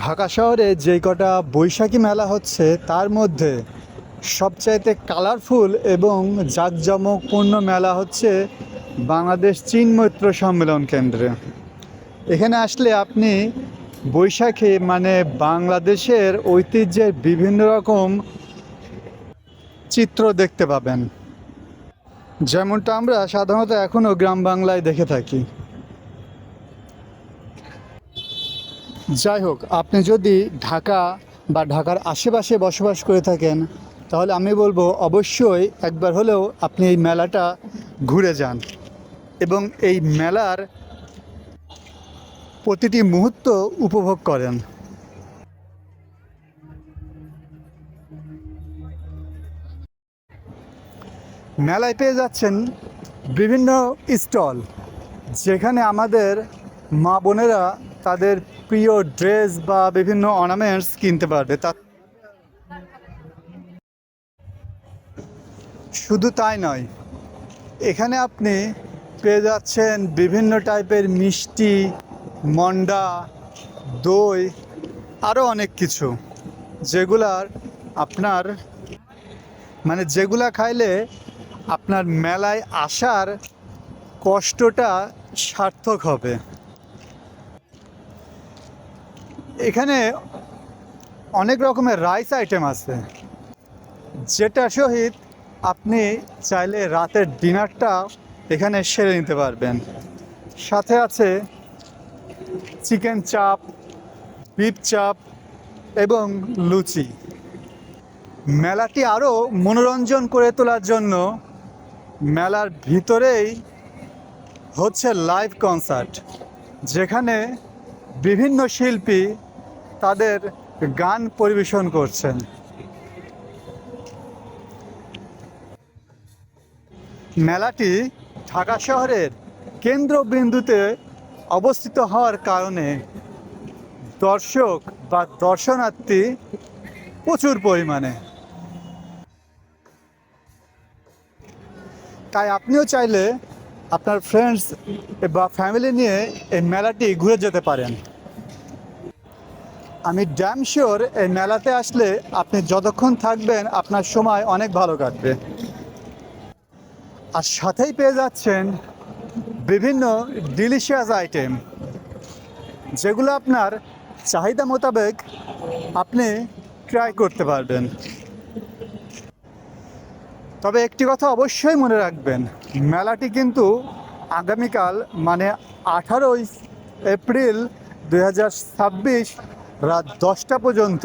ঢাকা শহরে যে কটা বৈশাখী মেলা হচ্ছে তার মধ্যে সবচাইতে কালারফুল এবং জাঁকজমকপূর্ণ মেলা হচ্ছে বাংলাদেশ চীন মৈত্র সম্মেলন কেন্দ্রে। এখানে আসলে আপনি বৈশাখী মানে বাংলাদেশের ঐতিহ্যের বিভিন্ন রকম চিত্র দেখতে পাবেন, যেমনটা আমরা সাধারণত এখনও গ্রাম বাংলায় দেখে থাকি। যাই হোক, আপনি যদি ঢাকা বা ঢাকার আশেপাশে বসবাস করে থাকেন তাহলে আমি বলবো অবশ্যই একবার হলেও আপনি এই মেলাটা ঘুরে যান এবং এই মেলার প্রতিটি মুহূর্ত উপভোগ করেন। মেলায় পেয়ে যাচ্ছেন বিভিন্ন স্টল, যেখানে আমাদের মা বোনেরা তাদের প্রিয় ড্রেস বা বিভিন্ন অর্নামেন্টস কিনতে পারবে। তা শুধু তাই নয়, এখানে আপনি পেয়ে যাচ্ছেন বিভিন্ন টাইপের মিষ্টি, মন্ডা, দই, আরও অনেক কিছু, যেগুলার আপনার যেগুলা খাইলে আপনার মেলায় আসার কষ্টটা সার্থক হবে। এখানে অনেক রকমের রাইস আইটেম আছে, যেটা সহিত আপনি চাইলে রাতের ডিনারটা এখানে সেরে নিতে পারবেন। সাথে আছে চিকেন চাপ, বিফ চাপ এবং লুচি। মেলাটি আরও মনোরঞ্জন করে তোলার জন্য মেলার ভিতরেই হচ্ছে লাইভ কনসার্ট, যেখানে বিভিন্ন শিল্পী তাদের গান পরিবেশন করছেন। মেলাটি ঢাকা শহরের কেন্দ্রবিন্দুতে অবস্থিত হওয়ার কারণে দর্শক বা দর্শনার্থী প্রচুর পরিমাণে। তাই আপনিও চাইলে আপনার ফ্রেন্ডস বা ফ্যামিলি নিয়ে এই মেলাটি ঘুরে যেতে পারেন। আমি ড্যাম শিওর এই মেলাতে আসলে আপনি যতক্ষণ থাকবেন আপনার সময় অনেক ভালো কাটবে। আর সাথেই পেয়ে যাচ্ছেন বিভিন্ন ডিলিশিয়াস আইটেম, যেগুলো আপনার চাহিদা মোতাবেক আপনি ট্রাই করতে পারবেন। তবে একটি কথা অবশ্যই মনে রাখবেন, মেলাটি কিন্তু আগামীকাল মানে 18 এপ্রিল 2026 রাত 10টা পর্যন্ত